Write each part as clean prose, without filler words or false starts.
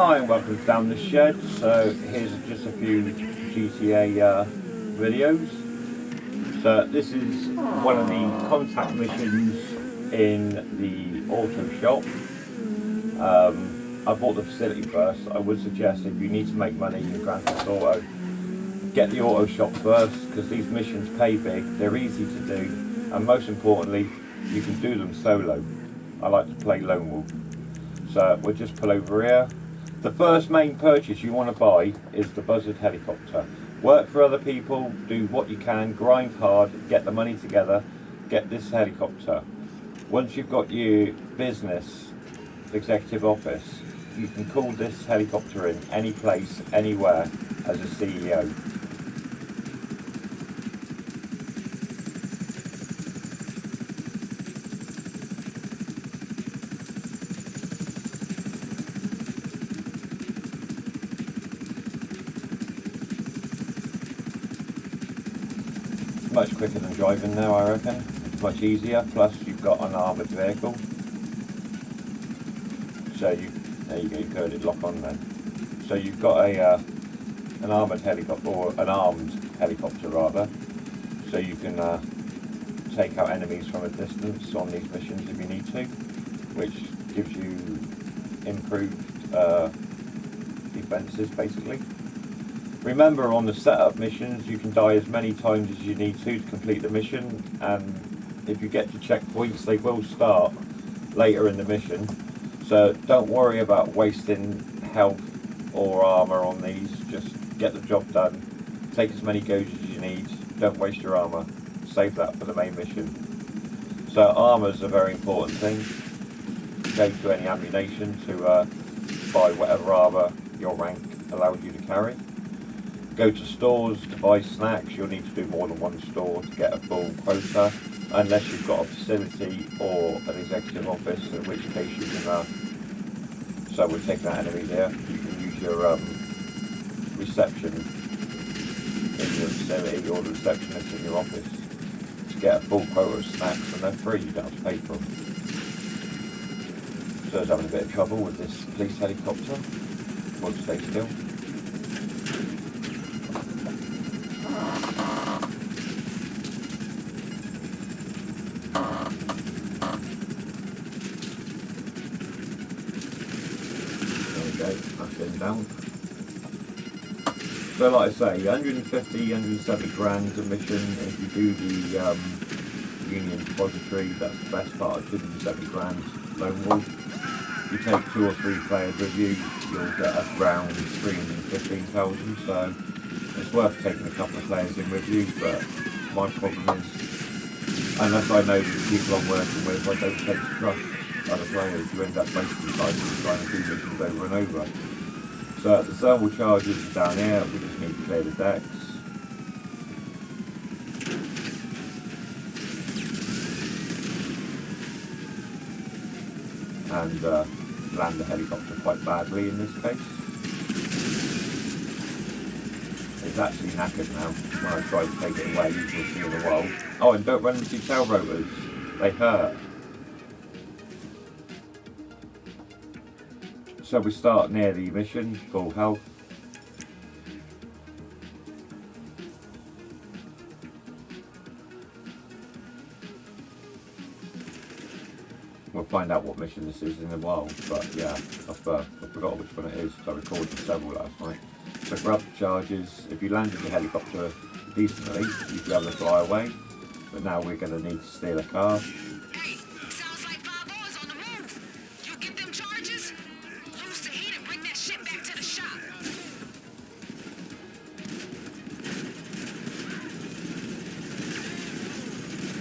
Hi and welcome to Down the Shed. So here's just a few GTA videos. So this is one of the contact missions in the AUTOSHOP. I bought the facility first. I would suggest if you need to make money in Grand Theft Auto, get the AUTOSHOP first, because these missions pay big, they're easy to do, and most importantly, you can do them solo. I like to play lone wolf. So we'll just pull over here. The first main purchase you want to buy is the Buzzard helicopter. Work for other people, do what you can, grind hard, get the money together, get this helicopter. Once you've got your business executive office, you can call this helicopter in any place, anywhere as a CEO. Much quicker than driving now, I reckon. Much easier, plus you've got an armoured vehicle. So there you go, you've heard it lock on then. So you've got an armoured helicopter, or an armed helicopter rather. So you can take out enemies from a distance on these missions if you need to, which gives you improved defences basically. Remember, on the setup missions you can die as many times as you need to complete the mission, and if you get to checkpoints they will start later in the mission, so don't worry about wasting health or armour on these. Just get the job done, take as many goes as you need, don't waste your armour, save that for the main mission. So armour is a very important thing. Go to any ammunition to buy whatever armour your rank allows you to carry. Go to stores to buy snacks. You'll need to do more than one store to get a full quota, unless you've got a facility or an executive office, in which case you can, so we're taking out enemies here, you can use your reception in your facility or the receptionist in your office to get a full quota of snacks, and they're free, you don't have to pay for them. So I was having a bit of trouble with this police helicopter. We'll stay still. That's going down. So like I say, 150, 170 grand a mission. If you do the Union Depository, that's the best part of 270 grand lone wolf. You take 2 or 3 players with you, you'll get around 315,000, so it's worth taking a couple of players in with you, but my problem is, unless I know the people I'm working with, I don't tend to trust other players. You end up wasting time trying to do missions over and over. So the thermal charges are down here, we just need to clear the decks. And land the helicopter quite badly in this case. It's actually knackered now. When I try to take it away, you can see the wall. Oh, and don't run into tail rotors, they hurt. So we start near the mission, full health. We'll find out what mission this is in a while, but yeah, I forgot which one it is, because I recorded several last night. So grab the charges. If you landed your helicopter decently, you'd be able to fly away, but now we're going to need to steal a car.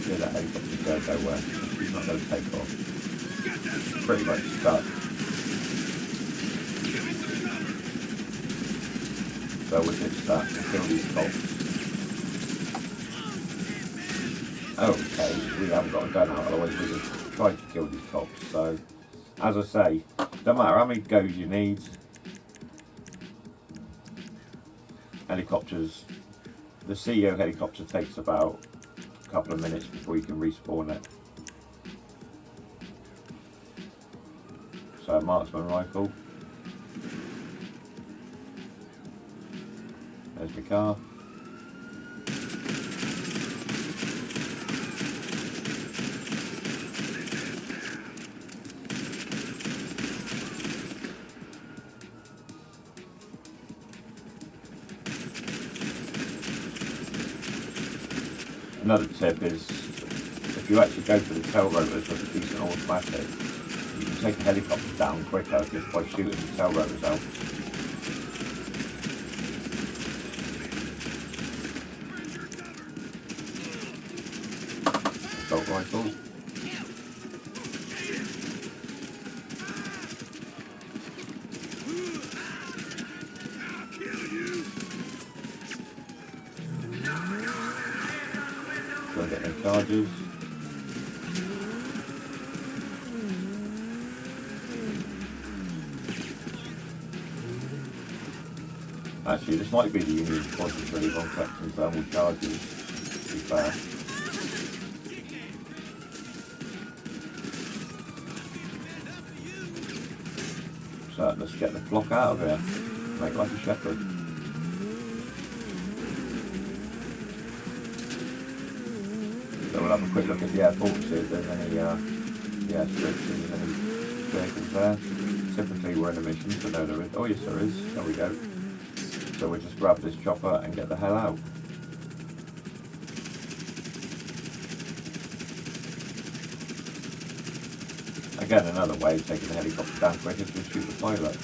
That helicopter's going nowhere. He's not going to take off. Pretty much stuck. So we'll ditch that and kill these cops. Okay, we haven't got a gun out, otherwise we would try to kill these cops. So, as I say, don't matter how many goes you need. Helicopters, the CEO helicopter takes about a couple of minutes before you can respawn it. So marksman rifle. There's my car. Another tip is, if you actually go for the tail rotors with a decent automatic, you can take the helicopter down quicker just by shooting the tail rotors out. Assault rifle. Don't get no charges. Actually, this might be the Union Depository on collecting thermal charges, to be fair. So let's get the flock out of here. Make like a shepherd. So we'll have a quick look at the airport, see if there's any restrictions, any vehicles there. Typically we're in a mission, so no there is. Oh yes there is, there we go. So we'll just grab this chopper and get the hell out. Again, another way of taking the helicopter down quick is to shoot the pilot.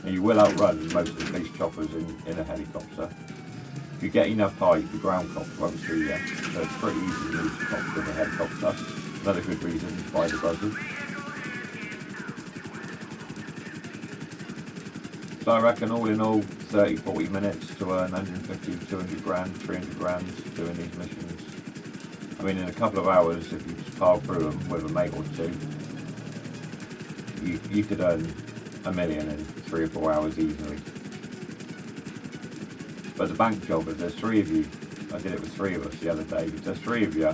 Now you will outrun most of the police choppers in a helicopter. If you get enough height, the ground cops won't see you. So it's pretty easy to lose the cops in a helicopter. Another good reason to buy the buzzers. So I reckon all in all, 30-40 minutes to earn 150, 200 grand, 300 grand doing these missions. I mean, in a couple of hours, if you just pile through them with a mate or two, you could earn $1 million in 3 or 4 hours easily. But the bank job, if there's 3 of you, I did it with 3 of us the other day, if there's 3 of you,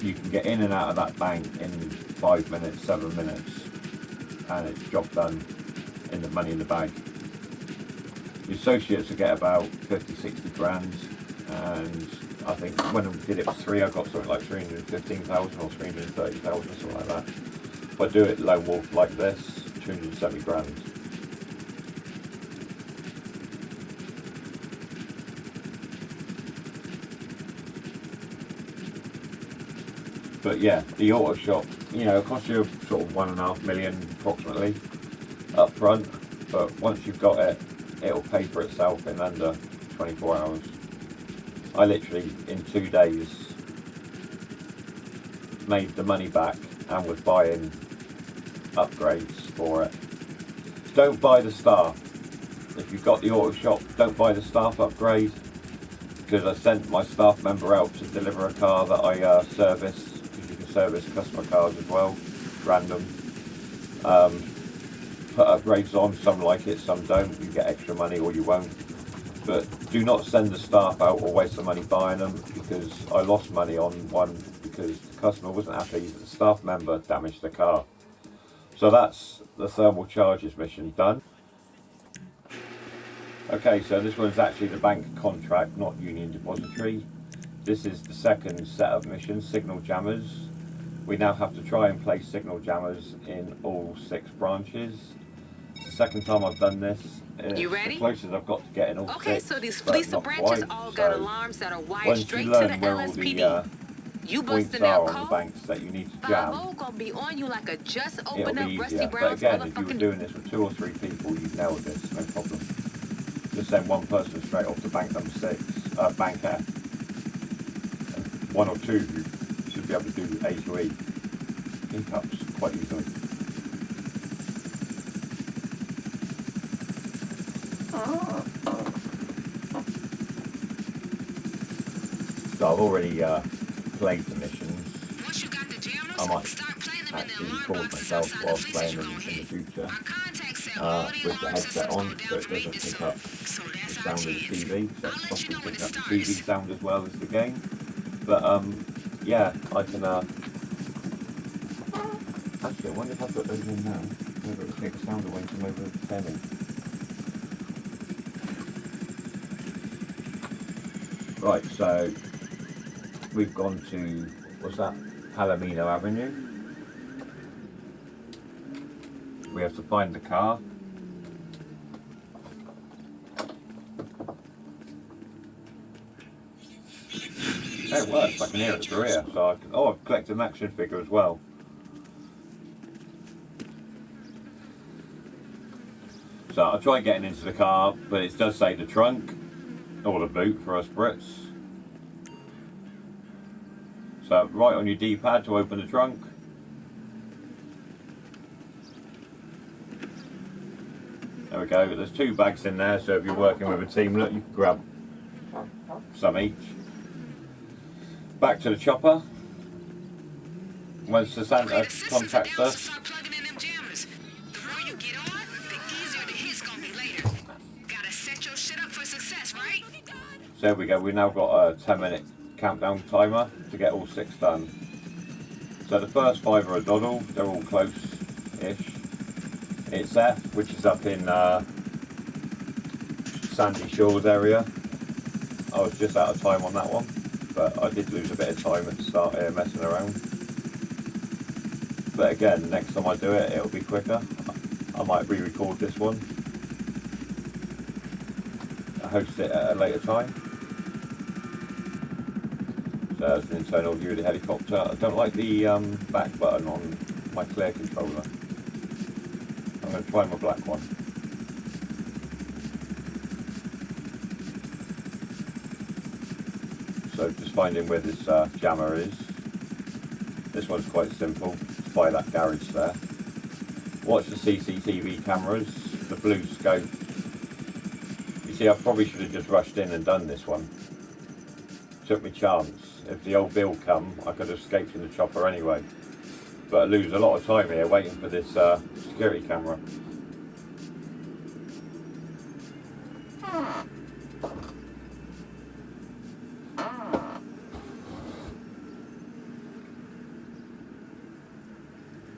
you can get in and out of that bank in 5 minutes, 7 minutes, and it's job done in the money in the bag. The associates will get about 50, 60 grand, and I think when I did it with 3, I got something like 315,000 or 330,000, something like that. If I do it lone wolf like this, 270 grand. But yeah, the AUTOSHOP, you know, it costs you sort of 1.5 million approximately up front, but once you've got it, it'll pay for itself in under 24 hours. I literally, in 2 days, made the money back and was buying upgrades for it. Don't buy the staff. If you've got the AUTOSHOP, don't buy the staff upgrade, because I sent my staff member out to deliver a car that I service, because you can service customer cars as well, random. Put upgrades on, some like it, some don't, you get extra money or you won't. But do not send the staff out or waste the money buying them, because I lost money on one because the customer wasn't happy that the staff member damaged the car. So that's the thermal charges mission done. Okay, so this one's actually the bank contract, not Union Depository. This is the second set of missions, signal jammers. We now have to try and place signal jammers in all 6 branches. It's the second time I've done this. You ready? The closest I've got to getting all 6. Okay, so these police branches all got alarms that are wired straight to the LSPD. You busting their on the banks that you need to jam, gonna be on you like a just open it'll up be Rusty easier. Brown's But again, if you were motherfucking. doing this with 2 or 3 people, you'd nail this, no problem. Just send one person straight off to bank number 6, bank F. And 1 or 2 you should be able to do A to E pickups quite easily. So I've already played the missions. I might actually record myself whilst playing them in the future with the headset on, so it doesn't pick up the sound of the TV, so it's possibly picking up the TV sound as well as the game. But yeah, I can actually I wonder if I put those in now, whether it will take the sound away from over the telly. Right, so we've gone to, what's that? Palomino Avenue. We have to find the car. Oh, it works, I can hear it through here. So I can, oh, I've collected an action figure as well. So I'll try getting into the car, but it does say the trunk, or the boot for us Brits. So right on your D-pad to open the trunk. There we go, there's 2 bags in there, so if you're working with a team, look, you can grab some each. Back to the chopper. Once the Santa contacts us, so there we go, we've now got a 10-minute countdown timer to get all 6 done. So the first 5 are a doddle, they're all close-ish. It's F, which is up in Sandy Shores area. I was just out of time on that one, but I did lose a bit of time at the start here messing around. But again, next time I do it, it'll be quicker. I might re-record this one. I host it at a later time. So there's an internal view of the helicopter. I don't like the back button on my clear controller. I'm going to try my black one. So just finding where this jammer is. This one's quite simple. It's by that garage there. Watch the CCTV cameras, the blue scope. You see, I probably should have just rushed in and done this one. Took me chance. If the old bill come, I could have escaped in the chopper anyway. But I lose a lot of time here waiting for this security camera.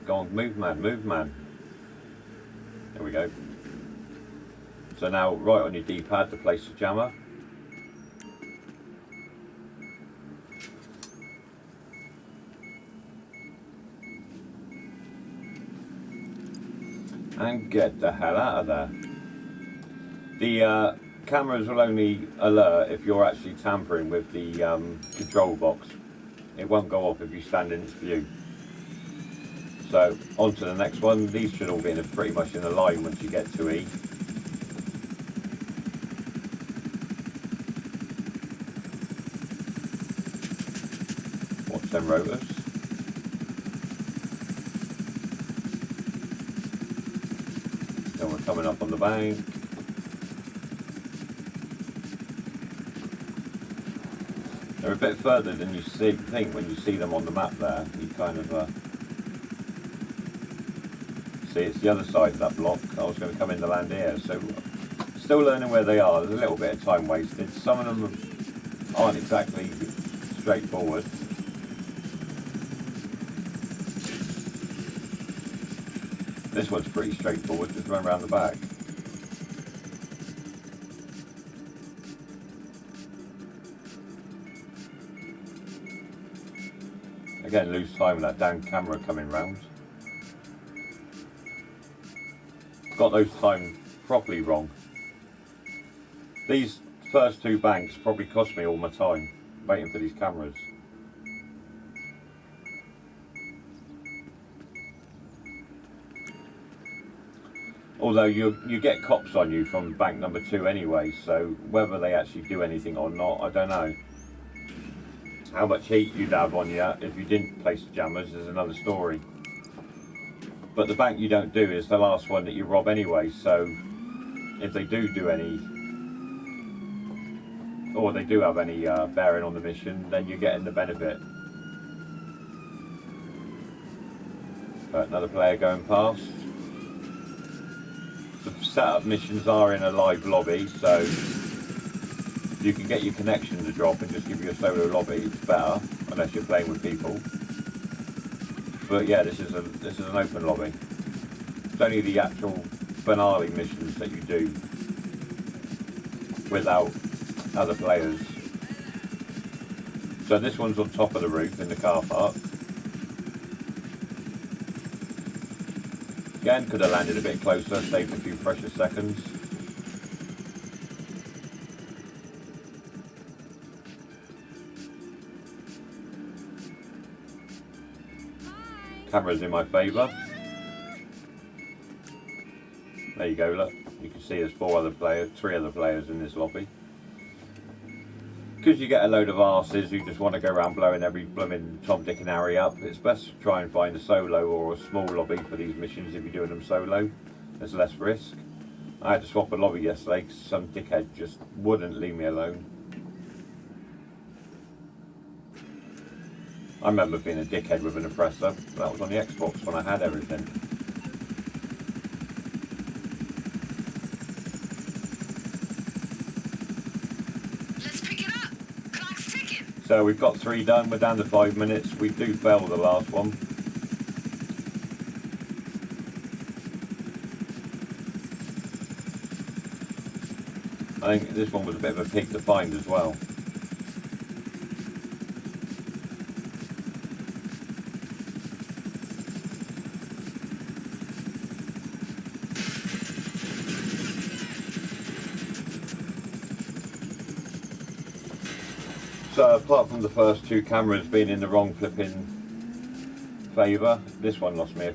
Go on, move man, move man. There we go. So now right on your D-pad to place the jammer. And get the hell out of there. The cameras will only alert if you're actually tampering with the control box. It won't go off if you stand in its view. So on to the next one. These should all be pretty much in a line once you get to E. Watch them rotors. Then we're coming up on the bank. They're a bit further than you think when you see them on the map there. You kind of see it's the other side of that block. I was going to come in to land here, so still learning where they are. There's a little bit of time wasted. Some of them aren't exactly straightforward. This one's pretty straightforward, just run around the back. Again, lose time with that damn camera coming round. Got those timed properly wrong. These first 2 banks probably cost me all my time waiting for these cameras. Although you get cops on you from bank number 2 anyway, so whether they actually do anything or not, I don't know. How much heat you'd have on you if you didn't place the jammers is another story. But the bank you don't do is the last one that you rob anyway, so if they do any, or they do have any bearing on the mission, then you're getting the benefit. But another player going past. The setup missions are in a live lobby, so you can get your connection to drop and just give you a solo lobby. It's better unless you're playing with people. But yeah, this is an open lobby. It's only the actual finale missions that you do without other players. So this one's on top of the roof in the car park. Again, could have landed a bit closer, saved a few precious seconds. Camera's in my favour. There you go, look. You can see there's 3 other players in this lobby. Because you get a load of arses who just want to go around blowing every blooming Tom, Dick and Harry up, it's best to try and find a solo or a small lobby for these missions if you're doing them solo. There's less risk. I had to swap a lobby yesterday because some dickhead just wouldn't leave me alone. I remember being a dickhead with an oppressor. That was on the Xbox when I had everything. So we've got 3 done, we're down to 5 minutes. We do fail the last one. I think this one was a bit of a pig to find as well. So apart from the first 2 cameras being in the wrong flipping favour, this one lost me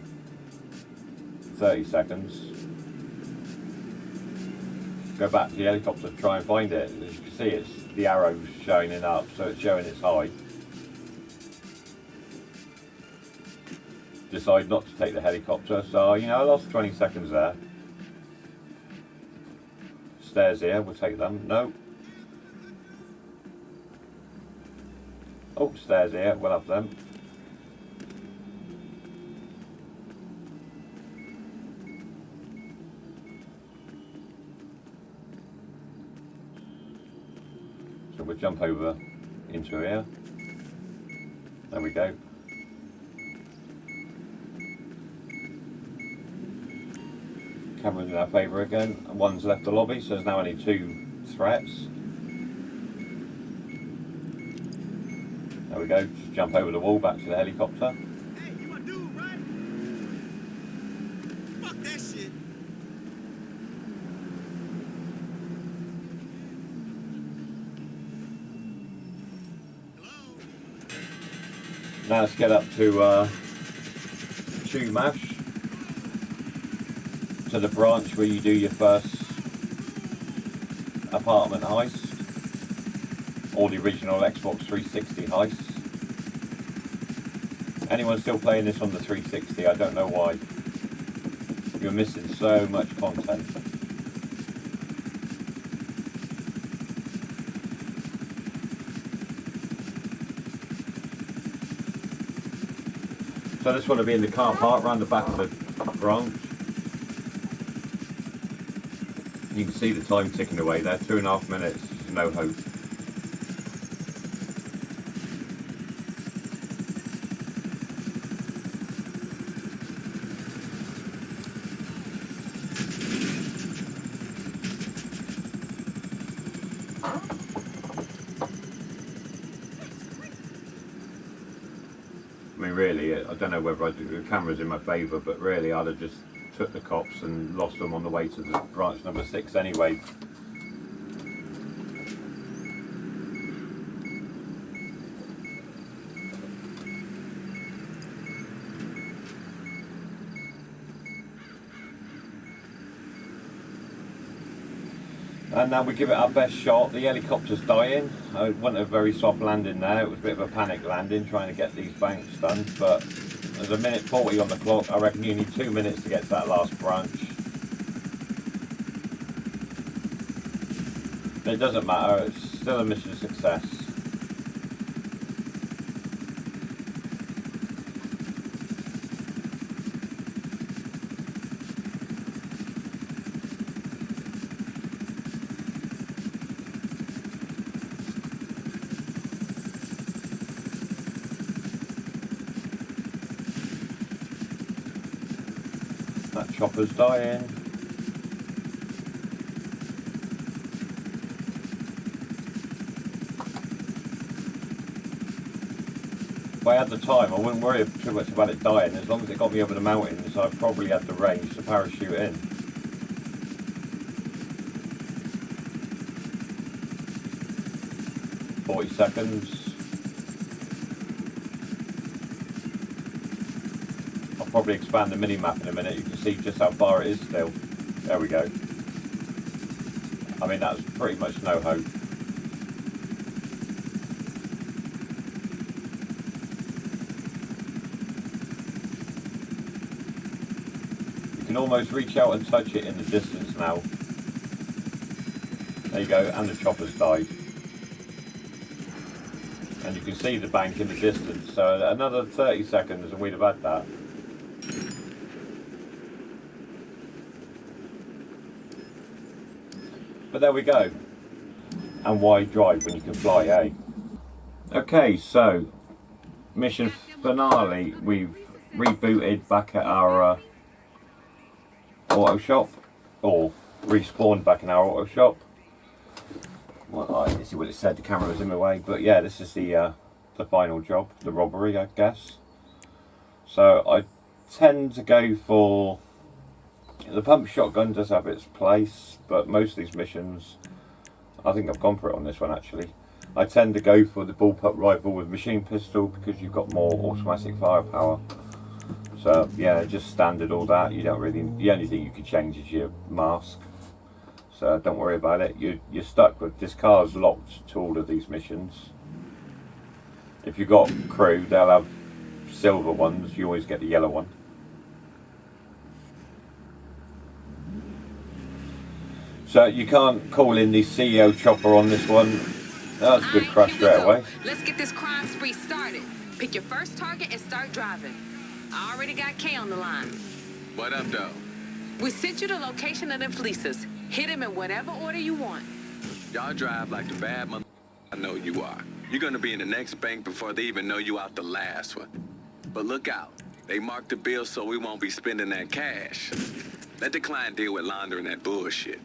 30 seconds. Go back to the helicopter to try and find it. As you can see, it's the arrows shining up, so it's showing it's high. Decide not to take the helicopter, so you know I lost 20 seconds there. Stairs here, we'll take them. No. Oh, stairs here, we'll have them. So we'll jump over into here. There we go. Camera's in our favour again. One's left the lobby, so there's now only 2 threats. There we go, just jump over the wall back to the helicopter. Hey, you my dude, right? Fuck that shit. Hello? Now let's get up to Chumash, to the branch where you do your first apartment heist, or the original Xbox 360 heist. Anyone still playing this on the 360? I don't know why. You're missing so much content. So this will be in the car park around the back of the branch. You can see the time ticking away there, 2.5 minutes, no hope. I mean, really, I don't know whether the camera's in my favour, but really I'd have just took the cops and lost them on the way to the branch number 6 anyway. And now we give it our best shot. The helicopter's dying. It wasn't a very soft landing there. It was a bit of a panic landing trying to get these banks done. But there's a minute 40 on the clock. I reckon you need 2 minutes to get to that last branch. It doesn't matter. It's still a mission success. That chopper's dying. If I had the time, I wouldn't worry too much about it dying. As long as it got me over the mountains, I probably had the range to parachute in. .40 seconds. I'll probably expand the mini-map in a minute. You can see just how far it is still. There we go. I mean, that's pretty much no hope. You can almost reach out and touch it in the distance now. There you go, and the chopper's died. And you can see the bank in the distance, so another 30 seconds and we'd have had that. But there we go. And why drive when you can fly, eh? Okay, so mission finale. We've rebooted back at our auto shop, or respawned back in our auto shop. Well, I didn't see what it said, the camera was in my way, but yeah, this is the final job, the robbery, I guess. So I tend to go for, the pump shotgun does have its place, but most of these missions, I think I've gone for it on this one actually. I tend to go for the bullpup rifle with machine pistol because you've got more automatic firepower. So yeah, just standard all that. You don't really, the only thing you can change is your mask. So don't worry about it. You're stuck with, this car's locked to all of these missions. If you've got crew, they'll have silver ones. You always get the yellow one. So you can't call in the CEO chopper on this one. That's a good crash straight away. Let's get this crime spree started. Pick your first target and start driving. I already got Kay on the line. What up, though? We sent you the location of them fleeces. Hit him in whatever order you want. Y'all drive like the bad mother I know you are. You're gonna be in the next bank before they even know you out the last one. But look out. They marked the bill so we won't be spending that cash. Let the client deal with laundering that bullshit.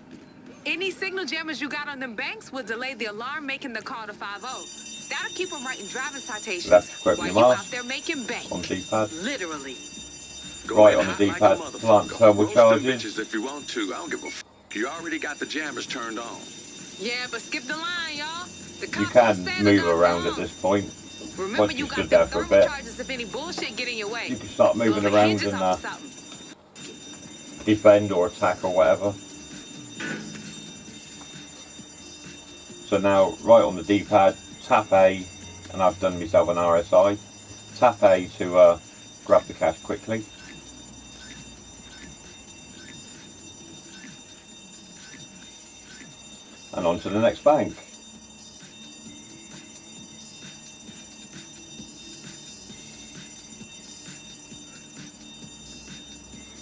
Any signal jammers you got on them banks will delay the alarm making the call to 5-0. That'll keep them writing driving citations Left quick while you mask out there making bank. on D-pad. Literally. Right on the D-pad, plant thermal charges. If you want to, I don't give a f. You already got the jammers turned on. Yeah, but skip the line, y'all. The You cops can won't stand move it around long. at this point. Remember, Once you you got stood them there for a thermal bit, charges if any bullshit get in your way. you can start moving Blow the around hinges and off of something. defend or attack or whatever. So now, right on the D-pad, tap A, and I've done myself an RSI. Tap A to grab the cash quickly. And on to the next bank.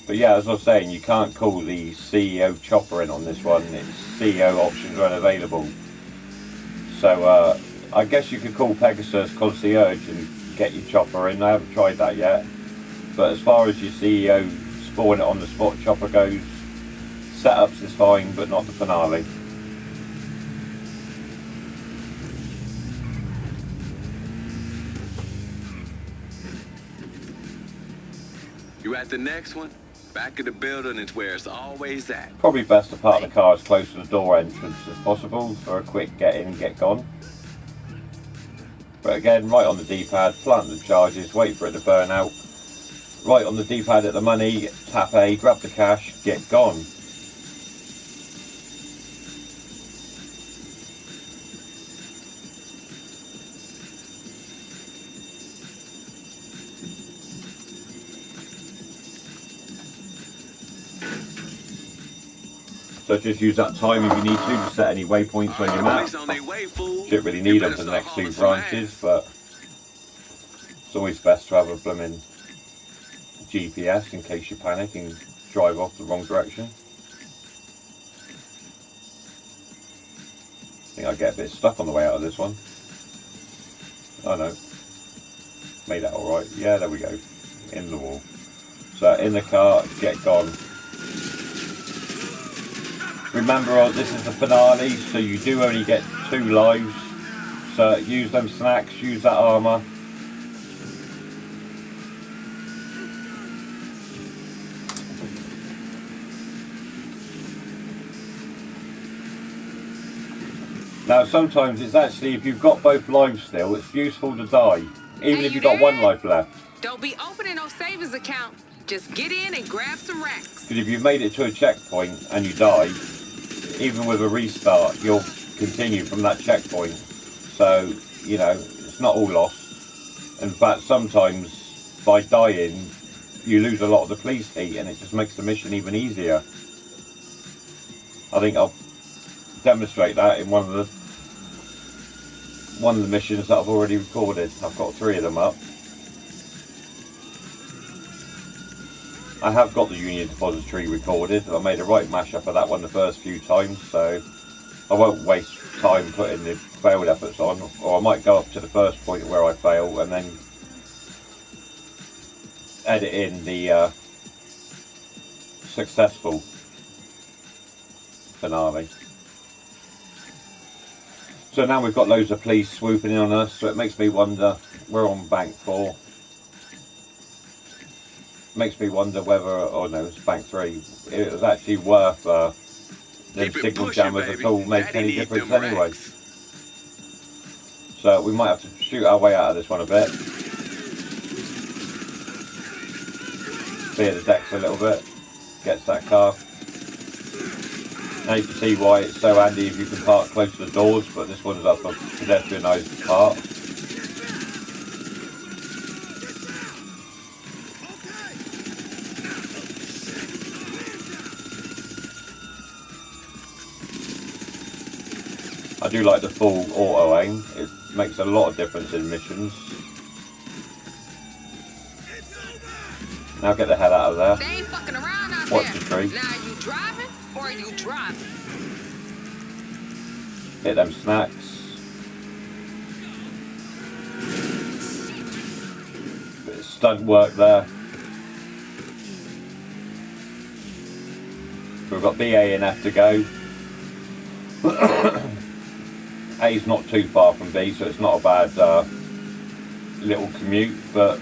But yeah, as I was saying, you can't call the CEO chopper in on this one. Its CEO options are unavailable. So I guess you could call Pegasus Concierge and get your chopper in. I haven't tried that yet. But as far as your CEO spawn it on the spot chopper goes, setups is fine, but not the finale. You at the next one? Back of the building is where it's always at. Probably best to park the car as close to the door entrance as possible for a quick get in, get gone. But again, right on the D-pad, plant the charges, wait for it to burn out. Right on the D-pad at the money, tap A, grab the cash, get gone. So just use that time if you need to set any waypoints on your map. Shouldn't really need them for the next two branches, but it's always best to have a blooming GPS in case you panic and drive off the wrong direction. I think I get a bit stuck on the way out of this one. Oh no. Made that alright. Yeah, there we go. In the wall. So in the car, get gone. Remember, this is the finale, so you do only get 2 lives. So use them snacks, use that armour. Now sometimes it's actually, if you've got both lives still, it's useful to die. Even Hey, if you you've got one there? life left. Don't be opening no savings account. Just get in and grab some racks. Because if you've made it to a checkpoint and you die, even with a restart, you'll continue from that checkpoint. So, you know, it's not all lost. In fact, sometimes by dying, you lose a lot of the police heat and it just makes the mission even easier. I think I'll demonstrate that in one of the missions that I've already recorded. I've got 3 of them up. I have got the Union Depository recorded. I made a right mashup of that one the first few times, so I won't waste time putting the failed efforts on, or I might go up to the first point where I fail and then edit in the successful finale. So now we've got loads of police swooping in on us, so it makes me wonder, we're on bank 4. Makes me wonder whether, oh no, it's bank 3, it was actually worth the signal jammers at all make any difference anyway. So we might have to shoot our way out of this one a bit. Clear the decks a little bit, gets that car. Now you can see why it's so handy if you can park close to the doors, but this one's up a pedestrianised part. I do like the full auto aim, it makes a lot of difference in missions. Now get the hell out of there. They ain't fucking around out Watch there. the tree. Now are you driving or are you driving? Hit them snacks. Bit of stunt work there. So we've got B, A and F to go. A's not too far from B, so it's not a bad little commute, but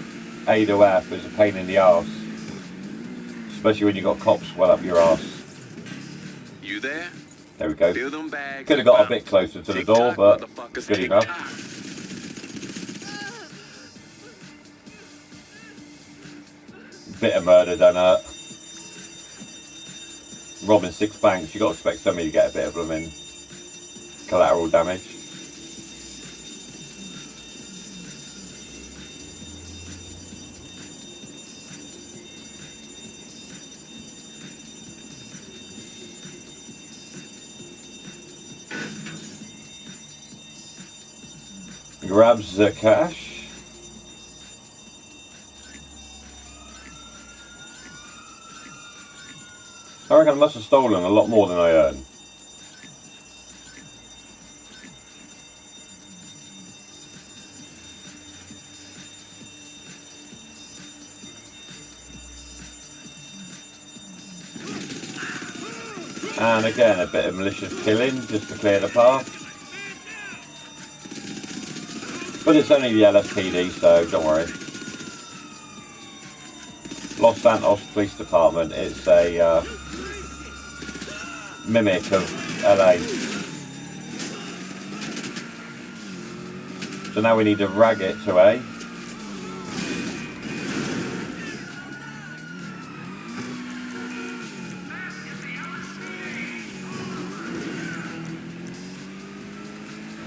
A to F is a pain in the arse, especially when you've got cops well up your arse. You there? There we go. Fill them bags. Could have got a bit closer to the door, but good enough. Bit of murder done up. Robbing 6 banks, you got to expect somebody to get a bit of blooming collateral damage. Grabs the cash. I reckon I must have stolen a lot more than I earned. And again, a bit of malicious killing just to clear the path. But it's only the LSPD, so don't worry. Los Santos Police Department, it's a mimic of LA. So now we need to rag it to A.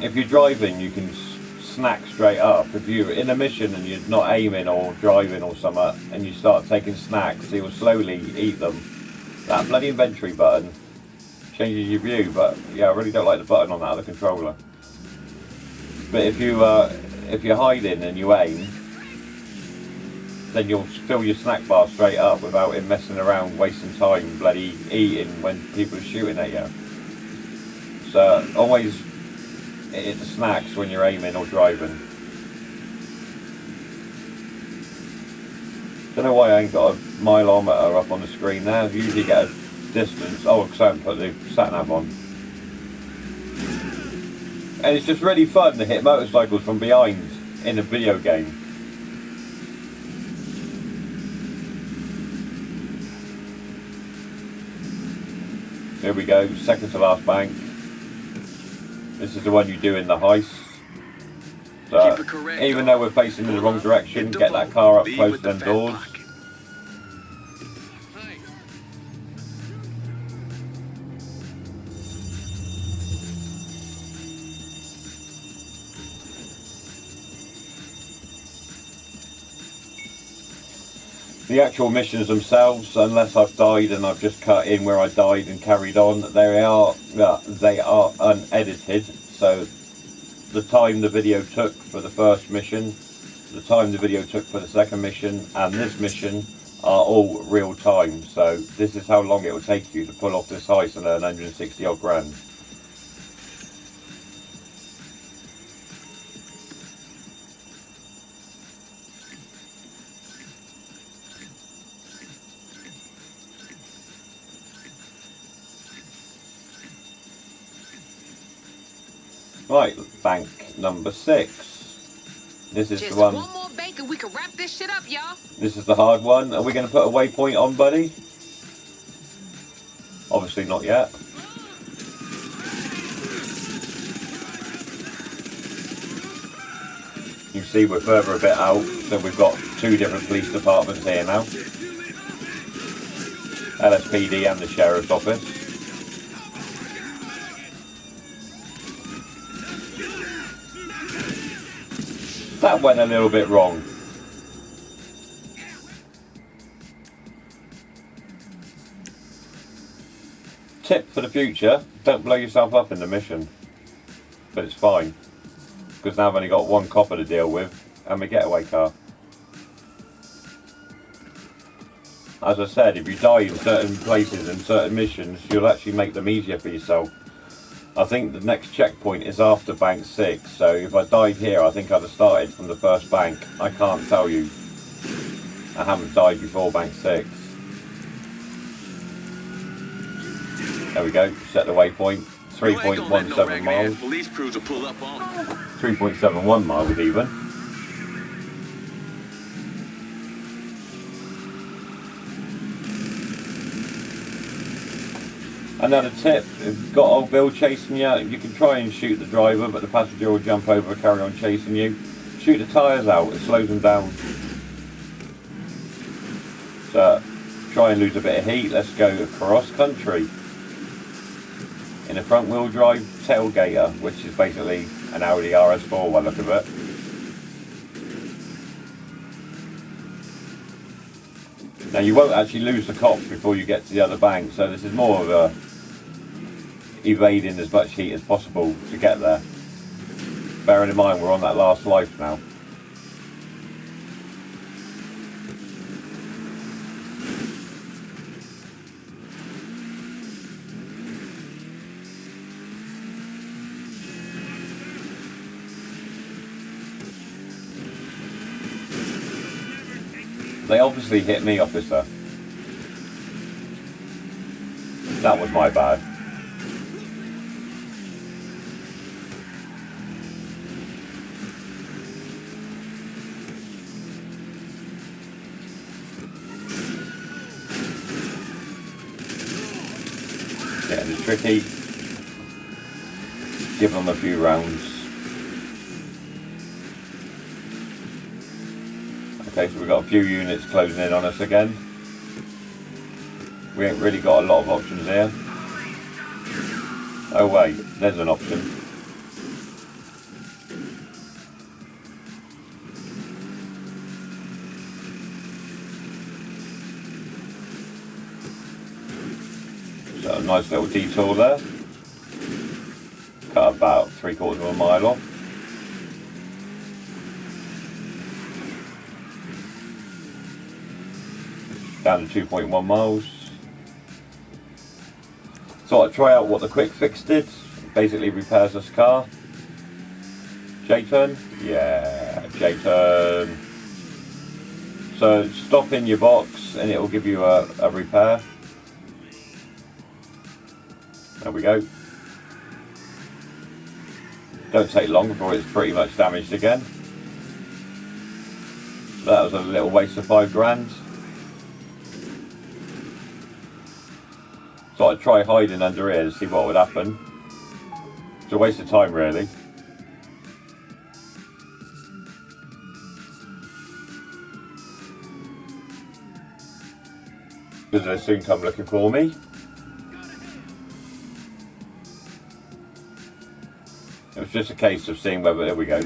If you're driving, you can snack straight up. If you're in a mission and you're not aiming or driving or something, and you start taking snacks, you'll slowly eat them. That bloody inventory button changes your view, but yeah, I really don't like the button on that other controller. But if you're hiding and you aim, then you'll fill your snack bar straight up without it messing around, wasting time, bloody eating when people are shooting at you. So always hit the snacks when you're aiming or driving. Don't know why I ain't got a mileometer up on the screen now. I usually get a distance. Oh, because I haven't put the sat-nav on. And it's just really fun to hit motorcycles from behind in a video game. Here we go, second to last bank. This is the one you do in the heist. So, Keep it correct, even dog. though we're facing in the wrong direction, Hit the get that boat, car up leave close with to the them fat doors. pocket. The actual missions themselves, unless I've died and I've just cut in where I died and carried on, they are unedited. So the time the video took for the first mission, the time the video took for the second mission, and this mission are all real time. So this is how long it will take you to pull off this heist and earn 160 odd grand. Right, bank number 6. This is Just the one. one more bank and we can wrap this shit up, y'all. This is the hard one. Are we going to put a waypoint on, buddy? Obviously not yet. You see we're further a bit out, so we've got 2 different police departments here now. LSPD and the Sheriff's Office. That went a little bit wrong. Tip for the future, don't blow yourself up in the mission. But it's fine, because now I've only got 1 copper to deal with and my getaway car. As I said, if you die in certain places and certain missions, you'll actually make them easier for yourself. I think the next checkpoint is after bank 6, so if I died here I think I'd have started from the first bank. I can't tell you. I haven't died before bank 6. There we go, set the waypoint. 3.17 miles. Police crews will pull up on 3.71 miles even. Another tip, if you've got old Bill chasing you, you can try and shoot the driver, but the passenger will jump over and carry on chasing you. Shoot the tyres out, it slows them down. So, try and lose a bit of heat. Let's go cross country. In a front wheel drive tailgater, which is basically an Audi RS4 by the look of it. Now you won't actually lose the cops before you get to the other bank, so this is more of a evading as much heat as possible to get there. Bearing in mind we're on that last life now. They obviously hit me, officer. That was my bad. Getting it tricky. Give them a few rounds. Okay, so we've got a few units closing in on us again. We ain't really got a lot of options here. Oh wait, there's an option. So a nice little detour there. Cut about 3/4 of a mile off. Down to 2.1 miles. So I try out what the quick fix did. Basically repairs this car. J-turn? Yeah, J-turn. So stop in your box and it will give you a repair. There we go. Don't take long before it's pretty much damaged again. So that was a little waste of 5 grand. So I'd try hiding under here to see what would happen. It's a waste of time, really. Because they'll soon come looking for me. It was just a case of seeing whether, there we go,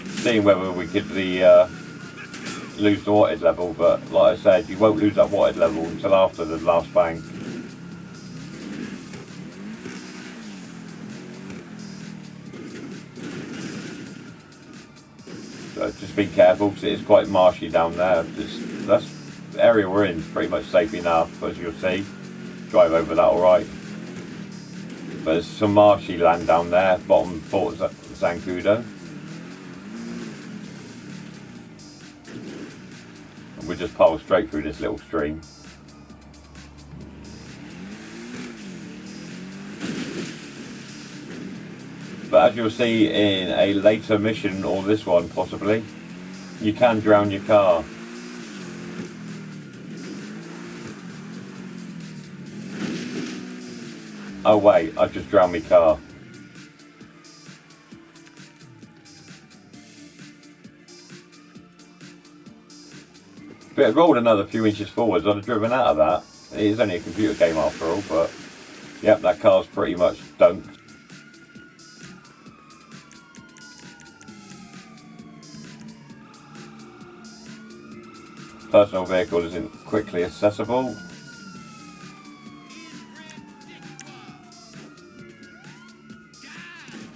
seeing whether we could lose the wanted level, but like I said, you won't lose that wanted level until after the last bank. So just be careful, because it is quite marshy down there. That's the area we're in is pretty much safe enough, as you'll see. Drive over that alright. But there's some marshy land down there, bottom Fort Zancudo. And we just pile straight through this little stream. But as you'll see in a later mission, or this one possibly, you can drown your car. Oh wait, I just drowned my car. If it had rolled another few inches forwards, I'd have driven out of that. It is only a computer game after all, but yep, that car's pretty much dunked. Personal vehicle isn't quickly accessible.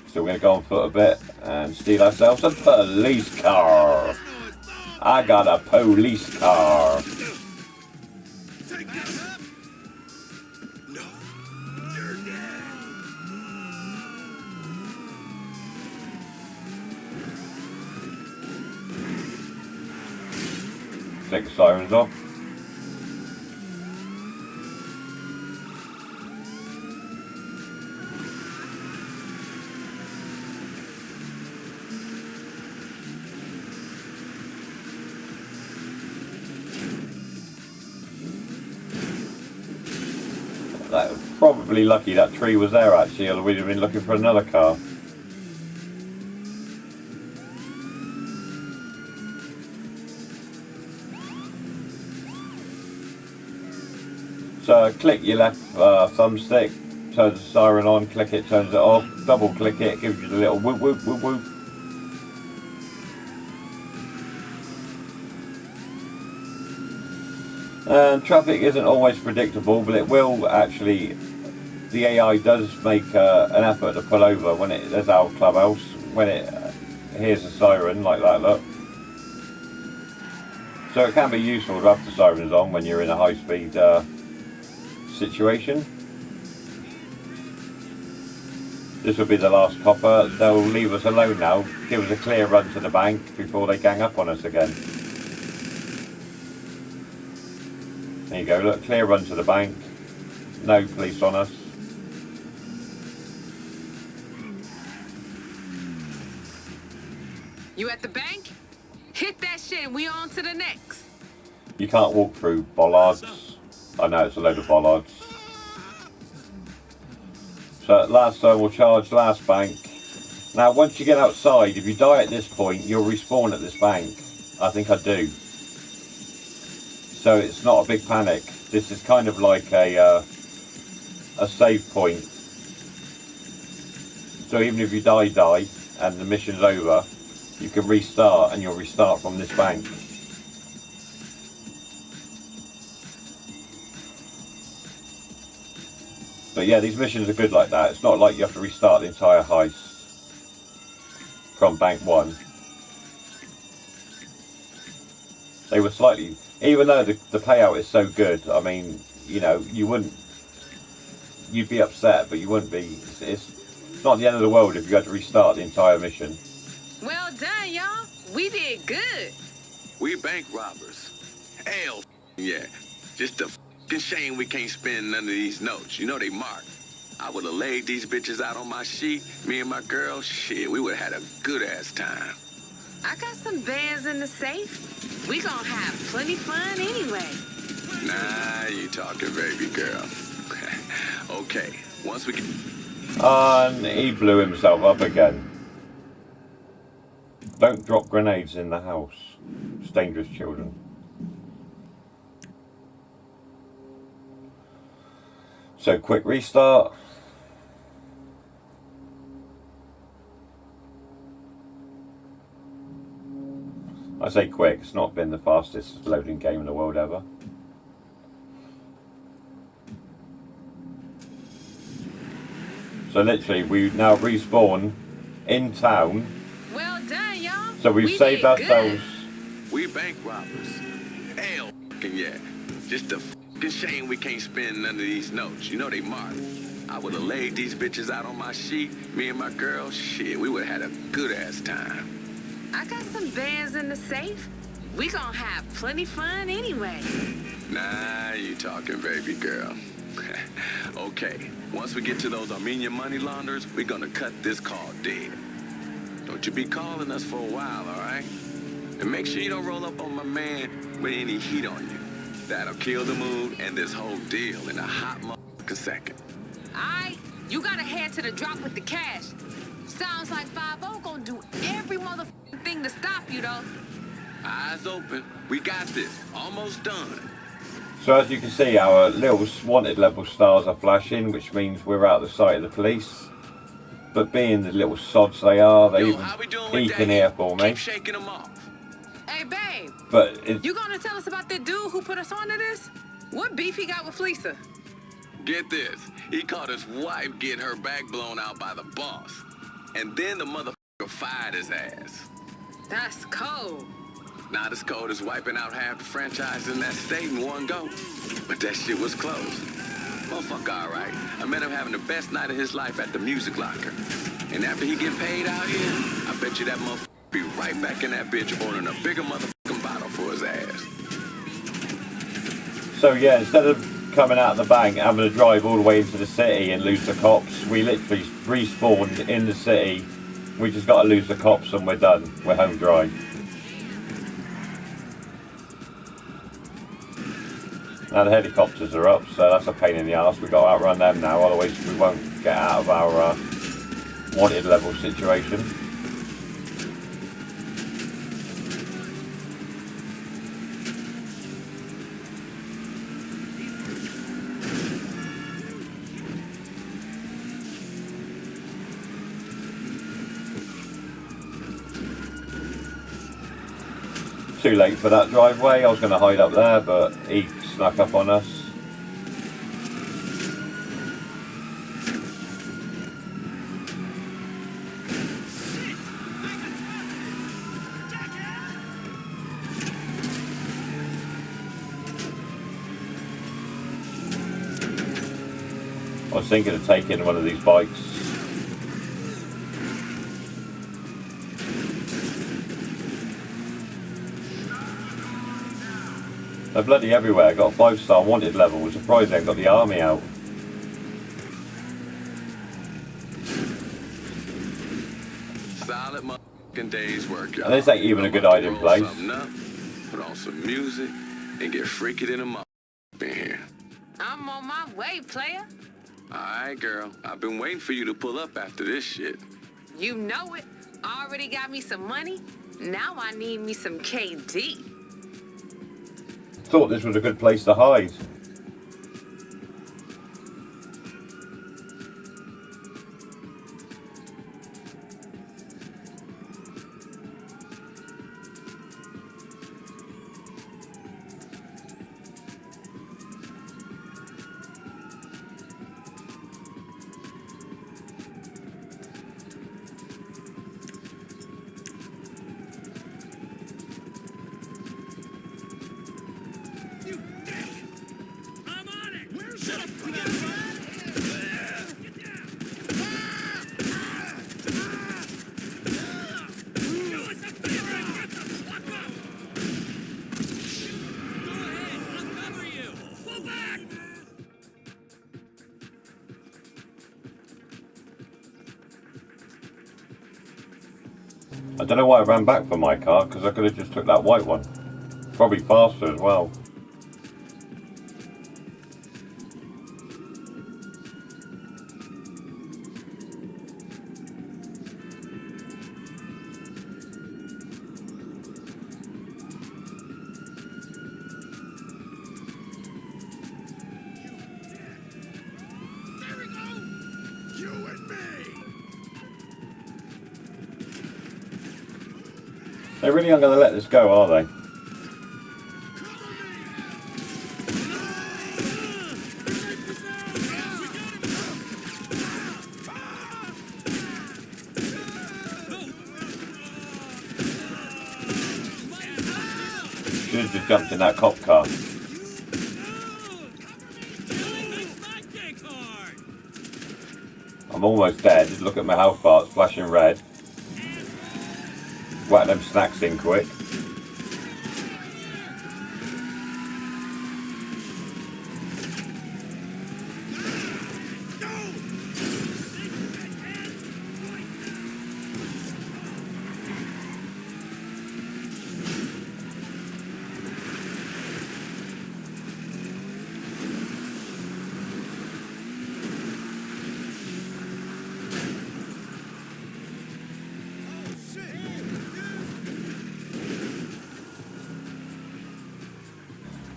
So we're going to go on foot a bit and steal ourselves a police car. I got a police car. Take this up. No. You're dead. Take the sirens off. That was probably lucky that tree was there actually, or we'd have been looking for another car. So click your left thumbstick, turns the siren on, click it, turns it off, double click it, gives you the little whoop whoop whoop whoop. And traffic isn't always predictable, but it will actually, the AI does make an effort to pull over when there's our clubhouse, when it hears a siren like that, look. So it can be useful to have the sirens on when you're in a high speed situation. This will be the last copper. They'll leave us alone now, give us a clear run to the bank before they gang up on us again. There you go, look, clear run to the bank. No police on us. You at the bank? Hit that shit and we on to the next. You can't walk through bollards. I know it's a load of bollards. So last time we'll charge last bank. Now once you get outside, if you die at this point, you'll respawn at this bank. I think I do. So it's not a big panic. This is kind of like a save point. So even if you die and the mission's over, you can restart and you'll restart from this bank. But yeah, these missions are good like that. It's not like you have to restart the entire heist from bank 1. They were slightly, even though the payout is so good, I mean, you know, you'd be upset, but you wouldn't be. It's not the end of the world if you had to restart the entire mission. Well done, y'all. We did good. We bank robbers. Hell, yeah. Just a f***ing shame we can't spend none of these notes. You know they marked. I would have laid these bitches out on my sheet. Me and my girl, shit, we would have had a good-ass time. I got some bands in the safe. We gonna have plenty fun anyway. Nah, you talking, baby girl. Okay, once we get... And he blew himself up again. Don't drop grenades in the house. It's dangerous, children. So quick restart. I say quick, it's not been the fastest loading game in the world ever. So literally we now respawn in town. Well done, y'all. So we've saved ourselves. We bank robbers. Hell fucking yeah. Just a fucking shame we can't spend none of these notes. You know they marked. I would have laid these bitches out on my sheet. Me and my girl, shit, we would have had a good ass time. I got some bands in the safe. We gonna have plenty fun anyway. Nah, you talking, baby girl. Okay, once we get to those Armenian money launderers, we're gonna cut this call dead. Don't you be calling us for a while, all right? And make sure you don't roll up on my man with any heat on you. That'll kill the mood and this whole deal in a hot motherfucking second. Aight, you gotta head to the drop with the cash. Sounds like 5-0 gonna do every motherfucking thing to stop you, though. Eyes open. We got this. Almost done. So as you can see, our little wanted level stars are flashing, which means we're out of the sight of the police. But being the little sods they are, they even peek in here for me. Keep shaking them off. Hey, babe. But You gonna tell us about that dude who put us onto this? What beef he got with Fleesa? Get this. He caught his wife getting her back blown out by the boss. And then the motherfucker fired his ass. That's cold. Not as cold as wiping out half the franchise in that state in one go. But that shit was close. Motherfucker, all right. I met him having the best night of his life at the music locker. And after he get paid out here, I bet you that motherfucker be right back in that bitch ordering a bigger motherfucking bottle for his ass. so yeah, instead of coming out of the bank, having to drive all the way into the city and lose the cops, we literally respawned in the city. We just got to lose the cops and we're done. We're home dry. Now the helicopters are up, so that's a pain in the arse. We've got to outrun them now, otherwise we won't get out of our wanted level situation. Too late for that driveway. I was going to hide up there, but he snuck up on us. I was thinking of taking one of these bikes. They're bloody everywhere. I got a 5-star wanted level. I'm surprised they haven't got the army out. Solid motherfucking day's work, y'all. And this ain't even a good hiding place. Put on some music and get freaky in the motherfucker in here. I'm on my way, player. All right, girl. I've been waiting for you to pull up after this shit. You know it. Already got me some money. Now I need me some KD. Thought this was a good place to hide. I don't know why I ran back for my car, because I could have just took that white one. Probably faster as well. They really aren't going to let this go, are they? Should have just jumped in that cop car. I'm almost dead. Look at my health bar, it's flashing red. Whack them snacks in quick.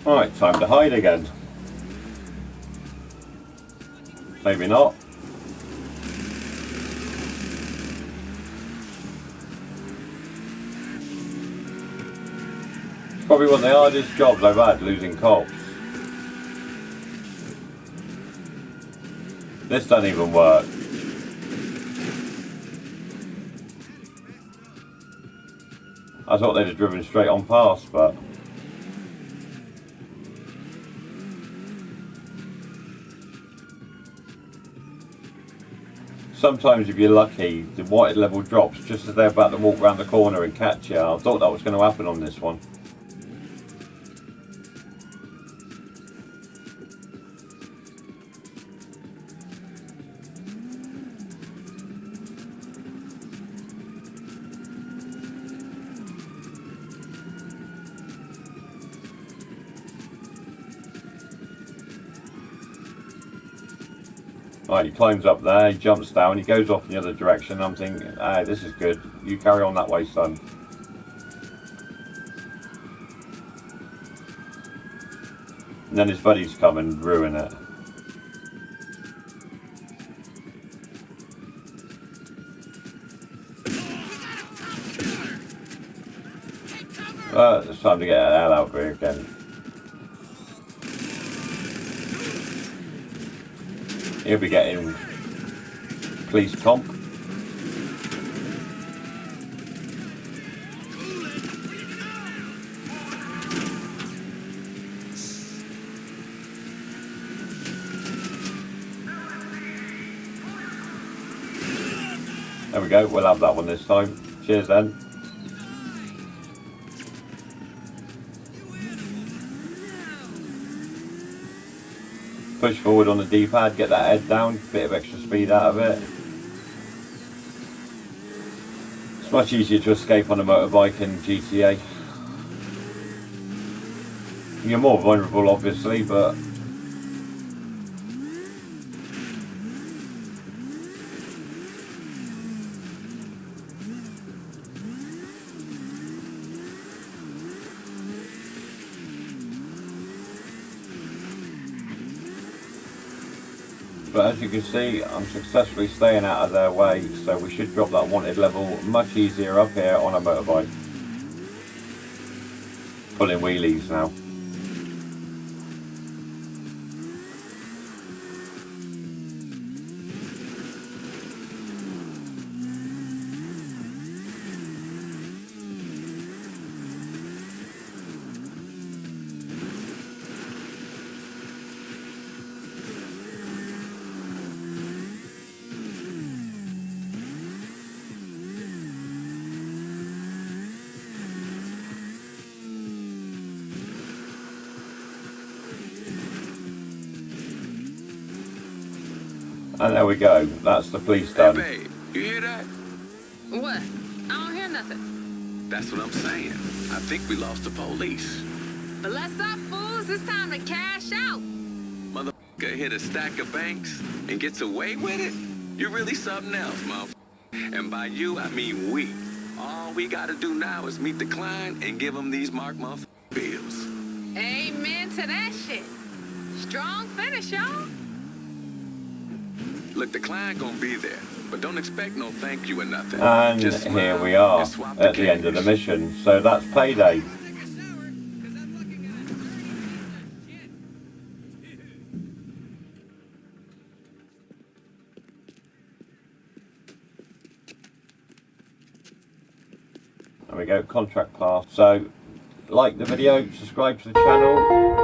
Alright, time to hide again. Maybe not. It's probably one of the hardest jobs I've had, losing cops. This doesn't even work. I thought they'd have driven straight on past, but... sometimes if you're lucky, the white level drops just as they're about to walk around the corner and catch you. I thought that was going to happen on this one. Right, he climbs up there, he jumps down, he goes off in the other direction. I'm thinking, ah, this is good. You carry on that way, son. And then his buddies come and ruin it. It's time to get the hell out of here again. He'll be getting police comp. There we go, we'll have that one this time. Cheers then. Push forward on the D-pad, get that head down, bit of extra speed out of it. It's much easier to escape on a motorbike in GTA. You're more vulnerable obviously, but as you can see, I'm successfully staying out of their way, so we should drop that wanted level much easier up here on a motorbike. Pulling wheelies now. And there we go, that's the police done. Hey babe, you hear that? What? I don't hear nothing. That's what I'm saying. I think we lost the police. But let's up, fools. It's time to cash out. Motherfucker hit a stack of banks and gets away with it? You're really something else, motherfucker. And by you, I mean we. All we gotta do now is meet the client and give him these marked motherfucking bills. Amen to that shit. Strong finish, y'all. Look, the client gonna be there. But don't expect no thank you or nothing. And Just here smile we are and swap at the end of the cash. mission. So that's payday. There we go, contract passed. So like the video, subscribe to the channel.